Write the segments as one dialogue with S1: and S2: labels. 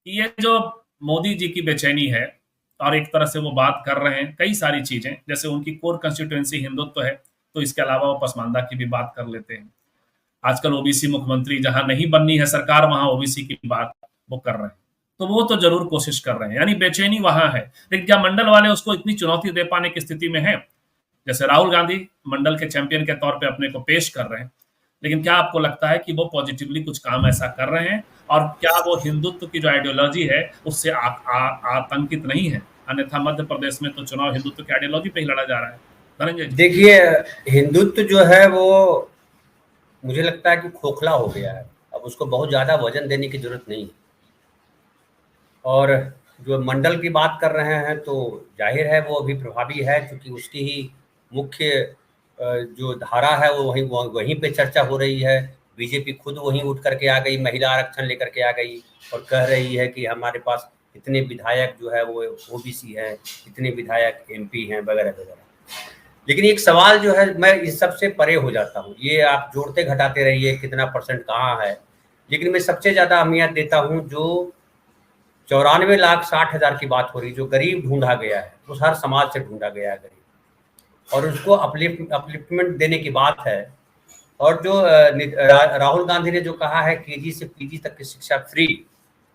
S1: कि ये जो मोदी जी की बेचैनी है, और एक तरह से वो बात कर रहे हैं कई सारी चीजें, जैसे उनकी कोर कंस्टिट्यूएंसी हिंदुत्व है, तो इसके अलावा वो पसमानदा की भी बात कर लेते हैं। आजकल ओबीसी मुख्यमंत्री जहां नहीं बननी है सरकार, वहां ओबीसी की बात वो कर रहे हैं। तो वो तो जरूर कोशिश कर रहे हैं, यानी बेचैनी वहां है। लेकिन क्या मंडल वाले उसको इतनी चुनौती दे पाने की स्थिति में है? जैसे राहुल गांधी मंडल के चैंपियन के तौर पे अपने को पेश कर रहे हैं, लेकिन क्या आपको लगता है कि वो पॉजिटिवली कुछ काम ऐसा कर रहे हैं? और क्या वो हिंदुत्व की जो आइडियोलॉजी है उससे आतंकित नहीं है? अन्यथा मध्य प्रदेश में तो चुनाव हिंदुत्व की आइडियोलॉजी पे ही लड़ा जा रहा है। धनंजय जी।
S2: देखिए, हिंदुत्व जो है वो मुझे लगता है कि खोखला हो गया है। अब उसको बहुत ज़्यादा वजन देने की ज़रूरत नहीं है। और जो मंडल की बात कर रहे हैं तो जाहिर है वो अभी प्रभावी है, क्योंकि उसकी ही मुख्य जो धारा है वो वहीं पे चर्चा हो रही है। बीजेपी खुद वहीं उठ करके आ गई, महिला आरक्षण लेकर के आ गई और कह रही है कि हमारे पास इतने विधायक जो है वो ओबीसी है, इतने विधायक एमपी हैं, वगैरह वगैरह। लेकिन एक सवाल जो है, मैं इस सब से परे हो जाता हूँ। ये आप जोड़ते घटाते रहिए कितना परसेंट कहाँ है, लेकिन मैं सबसे ज़्यादा अहमियत देता हूँ जो 94,60,000 की बात हो रही, जो गरीब ढूंढा गया है, उस हर समाज से ढूंढा गया है गरीब, और उसको अपलिफ्टमेंट देने की बात है। और जो राहुल गांधी ने जो कहा है केजी से पीजी तक की शिक्षा फ्री,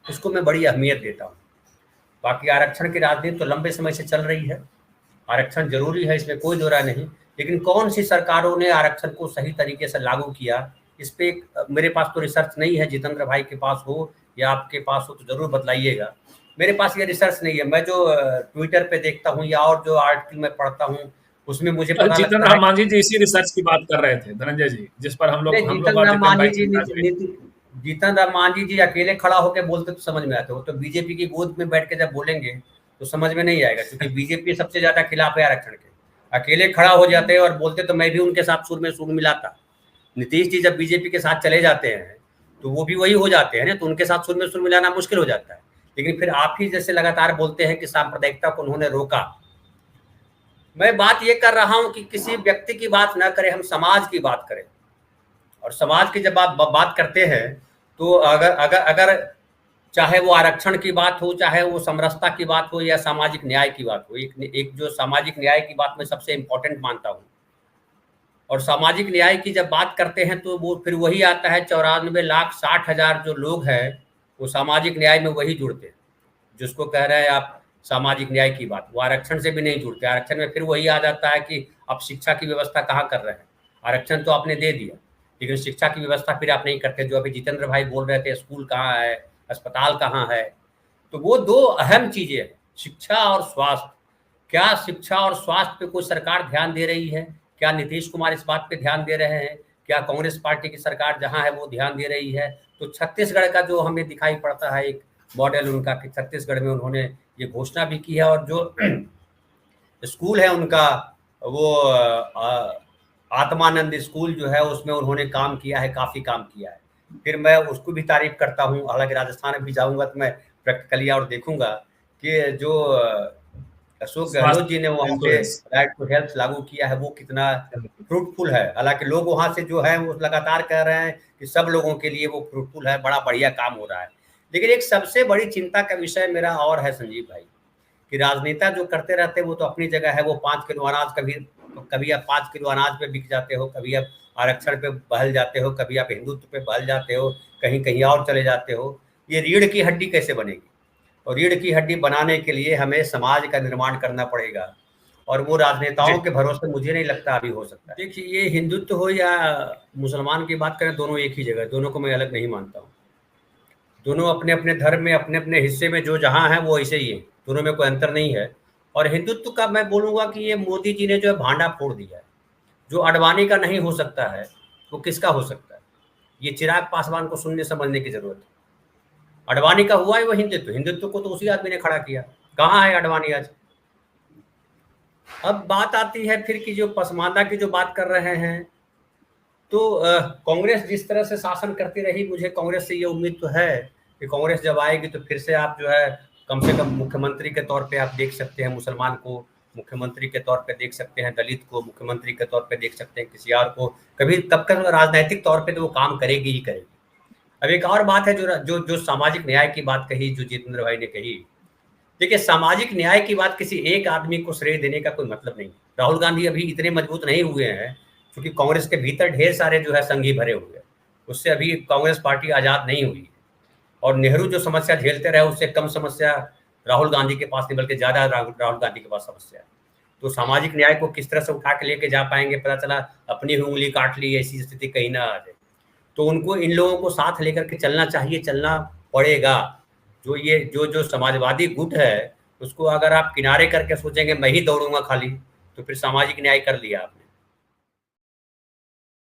S2: उसको मैं बड़ी अहमियत देता हूँ। बाकी आरक्षण की राजनीति तो लंबे समय से चल रही है, आरक्षण जरूरी है, इसमें कोई दो राय नहीं। लेकिन कौन सी सरकारों ने आरक्षण को सही तरीके से लागू किया, इस पे मेरे पास तो रिसर्च नहीं है। जितेंद्र भाई के पास हो या आपके पास हो तो जरूर बतलाइएगा। मेरे पास ये रिसर्च नहीं है। मैं जो ट्विटर पे देखता हूँ या और जो आर्टिकल मैं पढ़ता हूँ, उसमें मुझे पता
S1: जीतन
S2: लगता है
S1: राम मांझी जी इसी रिसर्च की बात कर रहे थे धनंजय जी, जिस पर
S2: नहीं,
S1: हम लोग
S2: जीतन
S1: और
S2: राम
S1: जितिन
S2: मांझी
S1: भाई
S2: जी
S1: चर्चा हुई।
S2: जीतन राम मांझी जी अकेले खड़ा होकर बोलते तो समझ में आते, हो तो बीजेपी की गोद में बैठ के जब बोलेंगे तो समझ में नहीं आएगा, क्योंकि बीजेपी सबसे ज्यादा खिलाफ है आरक्षण के। अकेले खड़ा हो जाते हैं और बोलते तो मैं भी उनके साथ सुर में सुर मिलाता। नीतीश जी जब बीजेपी के साथ चले जाते हैं तो वो भी वही हो जाते हैं ना, तो उनके साथ सुर में सुर मिलाना मुश्किल हो जाता है। लेकिन फिर आप ही जैसे लगातार बोलते हैं कि सांप्रदायिकता को उन्होंने रोका। मैं बात ये कर रहा हूं कि किसी व्यक्ति की बात ना करें, हम समाज की बात करें। और समाज की जब बात करते हैं तो अगर अगर अगर चाहे वो आरक्षण की बात हो, चाहे वो समरसता की बात हो, या सामाजिक न्याय की बात हो, एक जो सामाजिक न्याय की बात मैं सबसे इम्पोर्टेंट मानता हूँ। और सामाजिक न्याय की जब बात करते हैं तो वो फिर वही आता है, 94,60,000 जो लोग हैं वो सामाजिक न्याय में वही जुड़ते हैं। जिसको कह रहे हैं आप सामाजिक न्याय की बात, वो आरक्षण से भी नहीं जुड़ते। आरक्षण में फिर वही आ जाता है कि अब शिक्षा की व्यवस्था कहाँ कर रहे हैं। आरक्षण तो आपने दे दिया, लेकिन शिक्षा की व्यवस्था फिर आप नहीं करते। जो अभी जितेंद्र भाई बोल रहे थे, स्कूल कहाँ है, अस्पताल कहाँ है, तो वो दो अहम चीजें हैं, शिक्षा और स्वास्थ्य। क्या शिक्षा और स्वास्थ्य पे कोई सरकार ध्यान दे रही है? क्या नीतीश कुमार इस बात पे ध्यान दे रहे हैं? क्या कांग्रेस पार्टी की सरकार जहां है वो ध्यान दे रही है? तो छत्तीसगढ़ का जो हमें दिखाई पड़ता है एक मॉडल उनका, कि छत्तीसगढ़ में उन्होंने ये घोषणा भी की है, और जो स्कूल है उनका वो आत्मानंद स्कूल जो है उसमें उन्होंने काम किया है, काफ़ी काम किया है। फिर मैं उसको भी तारीफ करता हूँ। हालांकि राजस्थान भी जाऊँगा तो मैं प्रैक्टिकली और देखूंगा कि जो अशोक गहलोत जी ने
S1: स्वास्थ्य
S2: वहाँ पे
S1: इंश्योरेंस।
S2: राइट टू हेल्थ लागू किया है, वो कितना फ्रूटफुल है। हालांकि लोग वहाँ से जो है वो लगातार कह रहे हैं कि सब लोगों के लिए वो फ्रूटफुल है, बड़ा बढ़िया काम हो रहा है। लेकिन एक सबसे बड़ी चिंता का विषय मेरा और है संजीव भाई, कि राजनेता जो करते रहते हैं वो तो अपनी जगह है। वो 5 किलो अनाज, कभी कभी आप 5 किलो अनाज पे बिक जाते हो, कभी आप आरक्षण पे बहल जाते हो, कभी आप हिंदुत्व पे बहल जाते हो, कहीं कहीं और चले जाते हो। ये रीढ़ की हड्डी कैसे बनेगी? और रीढ़ की हड्डी बनाने के लिए हमें समाज का निर्माण करना पड़ेगा, और वो
S1: जी।
S2: राजनेताओं के भरोसे मुझे नहीं लगता अभी हो सकता है। देखिए, ये हिंदुत्व हो या मुसलमान की बात करें, दोनों एक ही जगह, दोनों को मैं अलग नहीं मानता हूँ। दोनों अपने अपने धर्म में, अपने अपने हिस्से में जो जहाँ है वो ऐसे ही है, दोनों में कोई अंतर नहीं है। और हिंदुत्व का मैं बोलूँगा कि ये मोदी जी ने जो है भांडा फोड़ दिया है। जो अडवाणी का नहीं हो सकता है वो किसका हो सकता है? ये चिराग पासवान को सुनने समझने की जरूरत है। अडवाणी का हुआ है वो हिंदुत्व, हिंदुत्व को तो उसी आदमी ने खड़ा किया। कहाँ है अडवाणी आज? अब बात आती है फिर कि जो पसमानदा की जो बात कर रहे हैं, तो कांग्रेस जिस तरह से शासन करती रही, मुझे कांग्रेस से ये उम्मीद तो है कि कांग्रेस जब आएगी तो फिर से आप जो है कम से कम मुख्यमंत्री के तौर पे आप देख सकते हैं मुसलमान को, मुख्यमंत्री के तौर पे देख सकते हैं दलित को, मुख्यमंत्री के तौर पे देख सकते हैं किसी और को। कभी तब तक राजनीतिक तौर पे तो वो काम करेगी ही करेगी। अब एक और बात है जो जो जो सामाजिक न्याय की बात कही, जो जितेंद्र भाई ने कही, देखिए सामाजिक न्याय की बात किसी एक आदमी को श्रेय देने का कोई मतलब नहीं। राहुल गांधी अभी इतने मजबूत नहीं हुए हैं, क्योंकि कांग्रेस के भीतर ढेर सारे जो है संघी भरे हुए हैं, उससे अभी कांग्रेस पार्टी आजाद नहीं हुई है। और नेहरू जो समस्या झेलते रहे, उससे कम समस्या राहुल गांधी के पास नहीं, बल्कि ज्यादा राहुल गांधी के पास समस्या है। तो सामाजिक न्याय को किस तरह से उठा के लेके जा पाएंगे, पता चला अपनी ही उंगली काट ली, ऐसी स्थिति कहीं ना आ जाए। तो उनको इन लोगों को साथ लेकर के चलना चाहिए, चलना पड़ेगा। जो ये जो समाजवादी गुट है, उसको अगर आप किनारे करके सोचेंगे मैं ही दौड़ूंगा खाली, तो फिर सामाजिक न्याय कर लिया आपने।